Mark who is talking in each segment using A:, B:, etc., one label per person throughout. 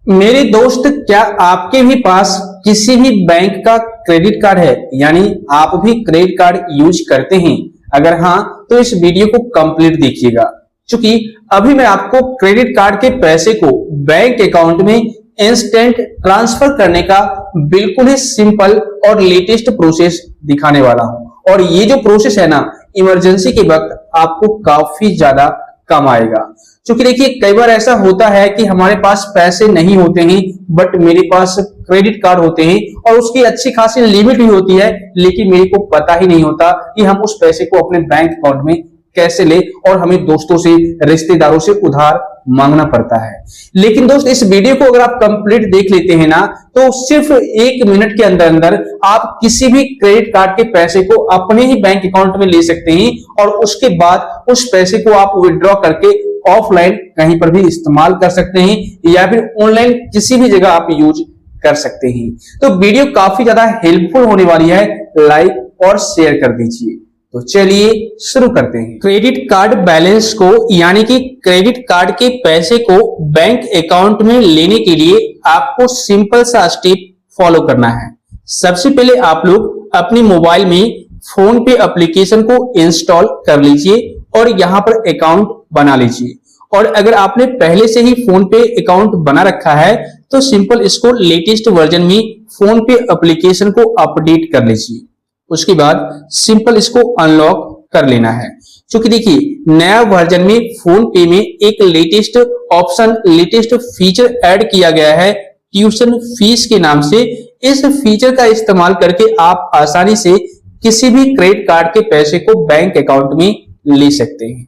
A: मेरे दोस्त, क्या आपके भी पास किसी भी बैंक का क्रेडिट कार्ड है? यानी आप भी क्रेडिट कार्ड यूज करते हैं? अगर हाँ, तो इस वीडियो को कंप्लीट देखिएगा, क्योंकि अभी मैं आपको क्रेडिट कार्ड के पैसे को बैंक अकाउंट में इंस्टेंट ट्रांसफर करने का बिल्कुल ही सिंपल और लेटेस्ट प्रोसेस दिखाने वाला हूं। और ये जो प्रोसेस है ना, इमरजेंसी के वक्त आपको काफी ज्यादा कम आएगा। क्योंकि देखिए, कई बार ऐसा होता है कि हमारे पास पैसे नहीं होते हैं, बट मेरे पास क्रेडिट कार्ड होते हैं और उसकी अच्छी खासी लिमिट भी होती है, लेकिन मेरे को पता ही नहीं होता कि हम उस पैसे को अपने बैंक अकाउंट में कैसे ले, और हमें दोस्तों से, रिश्तेदारों से उधार मांगना पड़ता है। लेकिन दोस्त, इस वीडियो को अगर आप कंप्लीट देख लेते हैं ना, तो सिर्फ 1 मिनट के अंदर अंदर आप किसी भी क्रेडिट कार्ड के पैसे को अपने ही बैंक अकाउंट में ले सकते हैं, और उसके बाद उस पैसे को आप विड्रॉ करके ऑफलाइन कहीं पर भी इस्तेमाल कर सकते हैं, या फिर ऑनलाइन किसी भी जगह आप यूज कर सकते हैं। तो वीडियो काफी ज्यादा हेल्पफुल होने वाली है, लाइक और शेयर कर दीजिए। तो चलिए शुरू करते हैं। क्रेडिट कार्ड बैलेंस को, यानी कि क्रेडिट कार्ड के पैसे को बैंक अकाउंट में लेने के लिए आपको सिंपल सा स्टेप फॉलो करना है। सबसे पहले आप लोग अपने मोबाइल में फोन पे एप्लीकेशन को इंस्टॉल कर लीजिए और यहां पर अकाउंट बना लीजिए। और अगर आपने पहले से ही फोन पे अकाउंट बना रखा है, तो सिंपल इसको लेटेस्ट वर्जन में फोन पे एप्लीकेशन को अपडेट कर लीजिए। उसके बाद सिंपल इसको अनलॉक कर लेना है, क्योंकि देखिए नया वर्जन में फोन पे में एक latest option, latest feature add किया गया है ट्यूशन फीस के नाम से। इस फीचर का इस्तेमाल करके आप आसानी से किसी भी क्रेडिट कार्ड के पैसे को बैंक अकाउंट में ले सकते हैं।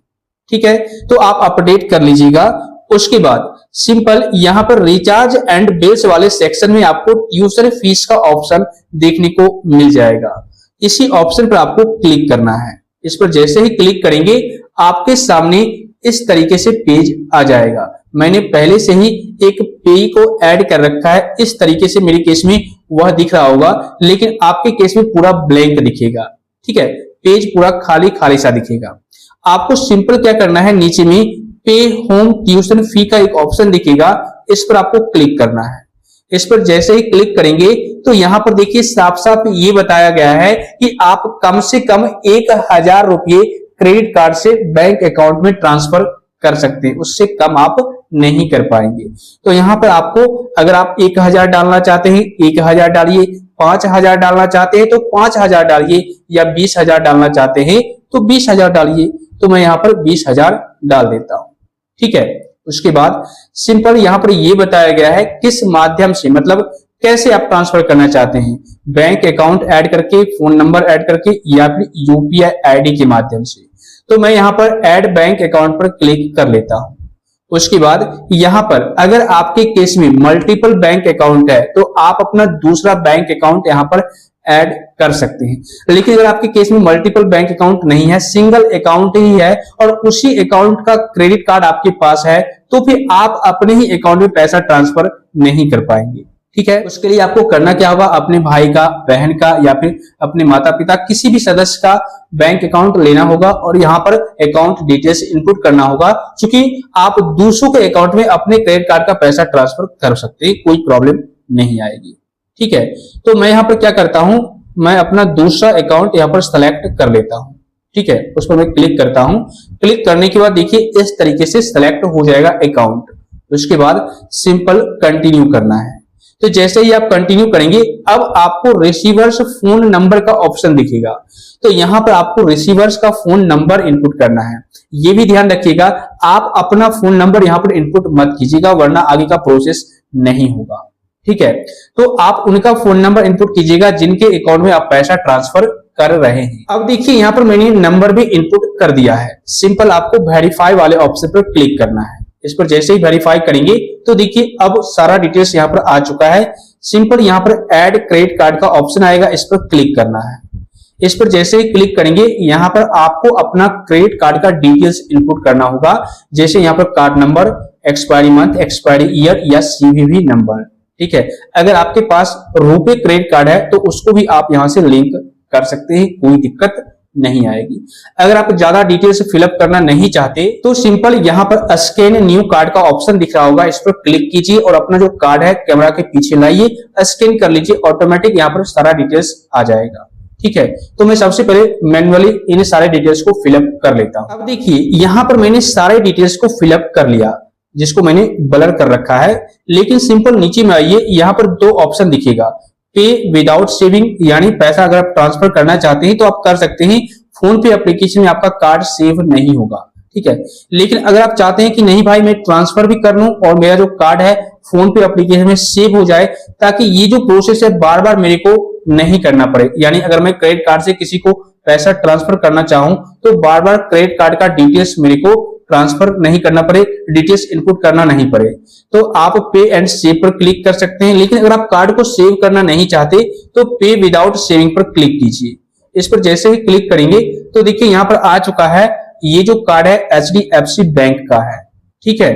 A: ठीक है, तो आप अपडेट कर लीजिएगा। उसके बाद सिंपल यहां पर रिचार्ज एंड बिल्स वाले सेक्शन में आपको ट्यूशन फीस का ऑप्शन देखने को मिल जाएगा। इसी ऑप्शन पर आपको क्लिक करना है। इस पर जैसे ही क्लिक करेंगे, आपके सामने इस तरीके से पेज आ जाएगा। मैंने पहले से ही एक पेई को ऐड कर रखा है, इस तरीके से मेरे केस में वह दिख रहा होगा, लेकिन आपके केस में पूरा ब्लैंक दिखेगा। ठीक है, पेज पूरा खाली खाली सा दिखेगा। आपको सिंपल क्या करना है, नीचे में पे होम ट्यूशन फी का एक ऑप्शन दिखेगा, इस पर आपको क्लिक करना है। इस पर जैसे ही क्लिक करेंगे, तो यहां पर देखिए साफ साफ ये बताया गया है कि आप कम से कम 1000 रुपये क्रेडिट कार्ड से बैंक अकाउंट में ट्रांसफर कर सकते हैं, उससे कम आप नहीं कर पाएंगे। तो यहां पर आपको, अगर आप 1000 डालना चाहते हैं 1000 डालिए, 5000 डालना चाहते हैं तो 5000 डालिए, या 20000 डालना चाहते हैं तो 20000 डालिए। तो मैं यहां पर 20000 डाल देता हूं। ठीक है, उसके बाद सिंपल यहां पर यह बताया गया है किस माध्यम से, मतलब कैसे आप ट्रांसफर करना चाहते हैं, बैंक अकाउंट ऐड करके, फोन नंबर ऐड करके, या फिर यूपीआई आईडी के माध्यम से। तो मैं यहां पर ऐड बैंक अकाउंट पर क्लिक कर लेता हूं। उसके बाद यहां पर अगर आपके केस में मल्टीपल बैंक अकाउंट है, तो आप अपना दूसरा बैंक अकाउंट यहां पर ऐड कर सकते हैं। लेकिन अगर आपके केस में मल्टीपल बैंक अकाउंट नहीं है, सिंगल अकाउंट ही है, और उसी अकाउंट का क्रेडिट कार्ड आपके पास है, तो फिर आप अपने ही अकाउंट में पैसा ट्रांसफर नहीं कर पाएंगे। ठीक है, उसके लिए आपको करना क्या होगा, अपने भाई का, बहन का, या फिर अपने माता पिता, किसी भी सदस्य का बैंक अकाउंट लेना होगा और यहाँ पर अकाउंट डिटेल्स इनपुट करना होगा, क्योंकि आप दूसरों के अकाउंट में अपने क्रेडिट कार्ड का पैसा ट्रांसफर कर सकते हैं, कोई प्रॉब्लम नहीं आएगी। ठीक है, तो मैं यहाँ पर क्या करता हूं, मैं अपना दूसरा अकाउंट यहाँ पर सेलेक्ट कर लेता हूं। ठीक है, उस पर मैं क्लिक करता हूं। क्लिक करने के बाद देखिए इस तरीके से सेलेक्ट हो जाएगा अकाउंट। उसके बाद सिंपल कंटिन्यू करना है। तो जैसे ही आप कंटिन्यू करेंगे, अब आपको रिसीवर्स फोन नंबर का ऑप्शन दिखेगा। तो यहां पर आपको रिसीवर्स का फोन नंबर इनपुट करना है। ये भी ध्यान रखिएगा, आप अपना फोन नंबर यहां पर इनपुट मत कीजिएगा, वरना आगे का प्रोसेस नहीं होगा। ठीक है, तो आप उनका फोन नंबर इनपुट कीजिएगा जिनके अकाउंट में आप पैसा ट्रांसफर कर रहे हैं। अब देखिए यहां पर मैंने नंबर भी इनपुट कर दिया है। सिंपल आपको वेरीफाई वाले ऑप्शन पर क्लिक करना है। इस पर जैसे ही वेरीफाई करेंगे, तो देखिए अब सारा डिटेल्स यहां पर आ चुका है। सिंपल यहां पर ऐड क्रेडिट कार्ड का ऑप्शन आएगा, इस पर क्लिक करना है। इस पर जैसे ही क्लिक करेंगे, यहां पर आपको अपना क्रेडिट कार्ड का डिटेल्स इनपुट करना होगा, जैसे यहां पर card number, expiry month, expiry year, या सीवीवी नंबर। ठीक है, अगर आपके पास रुपे क्रेडिट कार्ड है तो उसको भी आप यहां से लिंक कर सकते हैं, कोई दिक्कत नहीं आएगी। अगर आप ज्यादा डिटेल्स फिलअप करना नहीं चाहते तो सिंपल यहाँ पर स्कैन न्यू कार्ड का ऑप्शन दिख रहा होगा, इस पर क्लिक कीजिए और अपना जो कार्ड है कैमरा के पीछे लाइए, स्कैन कर लीजिए, ऑटोमेटिक यहाँ पर सारा डिटेल्स आ जाएगा। ठीक है, तो मैं सबसे पहले मैन्युअली इन सारे डिटेल्स को फिलअप कर लेता हूं। अब देखिए यहाँ पर मैंने सारे डिटेल्स को फिलअप कर लिया, जिसको मैंने ब्लर कर रखा है। लेकिन सिंपल नीचे में आइए, यहाँ पर दो ऑप्शन दिखेगा, पे विदाउट सेविंग, यानी पैसा अगर आप ट्रांसफर करना चाहते हैं तो आप कर सकते हैं, फोन पे एप्लीकेशन में आपका कार्ड सेव नहीं होगा। ठीक है, लेकिन अगर आप चाहते हैं कि नहीं भाई मैं ट्रांसफर भी कर लूं और मेरा जो कार्ड है फोन पे एप्लीकेशन में सेव हो जाए, ताकि ये जो प्रोसेस है बार बार मेरे को नहीं करना पड़े, यानी अगर मैं क्रेडिट कार्ड से किसी को पैसा ट्रांसफर करना चाहूं तो बार बार क्रेडिट कार्ड का डिटेल्स मेरे को ट्रांसफर नहीं करना पड़े, डिटेल्स इनपुट करना नहीं पड़े, तो आप पे एंड सेव पर क्लिक कर सकते हैं। लेकिन अगर आप कार्ड को सेव करना नहीं चाहते तो पे विदाउट सेविंग पर क्लिक कीजिए। इस पर जैसे ही क्लिक करेंगे तो देखिए यहाँ पर आ चुका है, ये जो कार्ड है HDFC बैंक का है। ठीक है,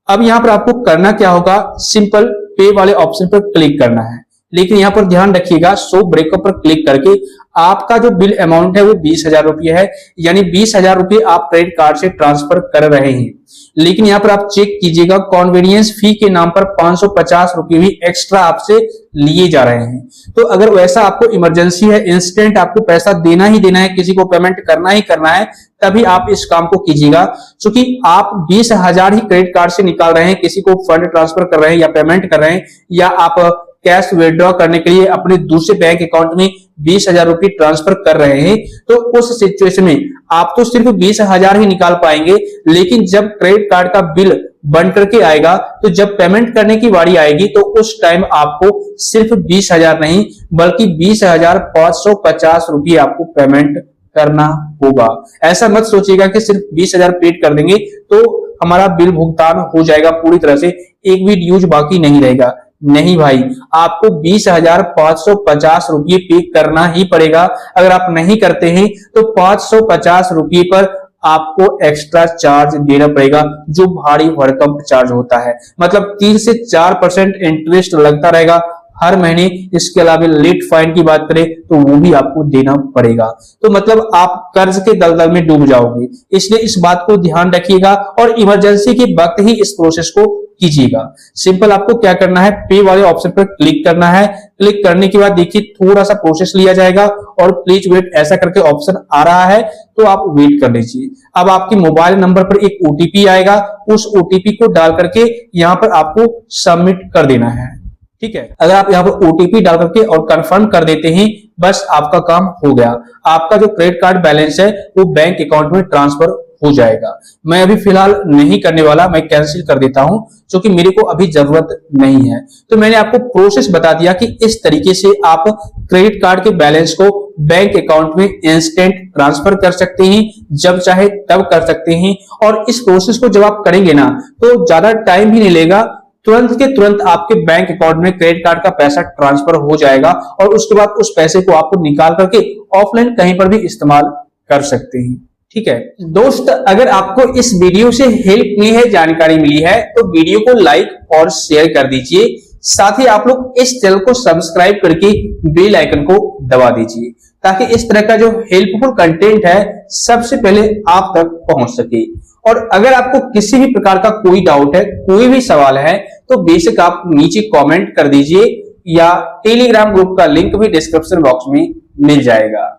A: अब यहाँ पर आपको करना क्या होगा, सिंपल पे वाले ऑप्शन पर क्लिक करना है। लेकिन यहाँ पर ध्यान रखिएगा, शो ब्रेकअप पर क्लिक करके आपका जो बिल अमाउंट है वो 20,000 रुपये है, यानी 20,000 रुपये आप क्रेडिट कार्ड से ट्रांसफर कर रहे हैं। लेकिन यहाँ पर आप चेक कीजिएगा, कॉन्वेनियंस फी के नाम पर 550 रुपये भी एक्स्ट्रा आपसे लिए जा रहे हैं। तो अगर वैसा आपको इमरजेंसी है, इंस्टेंट आपको पैसा देना ही देना है, किसी को पेमेंट करना ही करना है, तभी आप इस काम को कीजिएगा। क्योंकि आप 20,000 ही क्रेडिट कार्ड से निकाल रहे हैं, किसी को फंड ट्रांसफर कर रहे हैं या पेमेंट कर रहे हैं, या आप कैश विड्रॉ करने के लिए अपने दूसरे बैंक अकाउंट में 20,000 रुपये ट्रांसफर कर रहे हैं, तो उस सिचुएशन में आप तो सिर्फ 20,000 ही निकाल पाएंगे। लेकिन जब क्रेडिट कार्ड का बिल बन करके आएगा, तो जब पेमेंट करने की बारी आएगी तो उस टाइम आपको सिर्फ 20,000 नहीं बल्कि 20,550 रुपये आपको पेमेंट करना होगा। ऐसा मत सोचिएगा कि सिर्फ 20,000 पेड कर देंगे तो हमारा बिल भुगतान हो जाएगा पूरी तरह से, एक भी ड्यूज बाकी नहीं रहेगा। नहीं भाई, आपको 20,550 रुपये पे करना ही पड़ेगा। अगर आप नहीं करते हैं तो 550 रुपये पर आपको एक्स्ट्रा चार्ज देना पड़ेगा, जो भारी भरकम चार्ज होता है। मतलब 3 से 4% इंटरेस्ट लगता रहेगा हर महीने। इसके अलावा लेट फाइन की बात करें तो वो भी आपको देना पड़ेगा। तो मतलब आप कर्ज के दलदल में डूब जाओगे। इसलिए इस बात को ध्यान रखिएगा और इमरजेंसी के वक्त ही इस प्रोसेस को कीजिएगा। सिंपल आपको क्या करना है, पे वाले ऑप्शन पर क्लिक करना है। क्लिक करने के बाद देखिए थोड़ा सा प्रोसेस लिया जाएगा और प्लीज वेट ऐसा करके ऑप्शन आ रहा है, तो आप वेट कर लीजिए। अब आपके मोबाइल नंबर पर एक OTP आएगा, उस OTP को डाल करके यहाँ पर आपको सबमिट कर देना है। ठीक है, अगर आप यहाँ पर OTP डाल करके और कंफर्म कर देते हैं, बस आपका काम हो गया। आपका जो क्रेडिट कार्ड बैलेंस है वो बैंक अकाउंट में ट्रांसफर हो जाएगा। मैं अभी फिलहाल नहीं करने वाला, मैं कैंसिल कर देता हूं क्योंकि मेरे को अभी जरूरत नहीं है। तो मैंने आपको प्रोसेस बता दिया कि इस तरीके से आप क्रेडिट कार्ड के बैलेंस को बैंक अकाउंट में इंस्टेंट ट्रांसफर कर सकते हैं, जब चाहे तब कर सकते हैं। और इस प्रोसेस को जब आप करेंगे ना तो ज्यादा टाइम भी नहीं लेगा, तुरंत के तुरंत आपके बैंक अकाउंट में क्रेडिट कार्ड का पैसा ट्रांसफर हो जाएगा और उसके बाद उस पैसे को आपको निकाल करके ऑफलाइन कहीं पर भी इस्तेमाल कर सकते हैं। ठीक है दोस्त, अगर आपको इस वीडियो से हेल्प मिली है, जानकारी मिली है, तो वीडियो को लाइक और शेयर कर दीजिए। साथ ही आप लोग इस चैनल को सब्सक्राइब करके बेल आइकन को दबा दीजिए, ताकि इस तरह का जो हेल्पफुल कंटेंट है सबसे पहले आप तक पहुंच सके। और अगर आपको किसी भी प्रकार का कोई डाउट है, कोई भी सवाल है, तो बेशक आप नीचे कमेंट कर दीजिए या टेलीग्राम ग्रुप का लिंक भी डिस्क्रिप्शन बॉक्स में मिल जाएगा।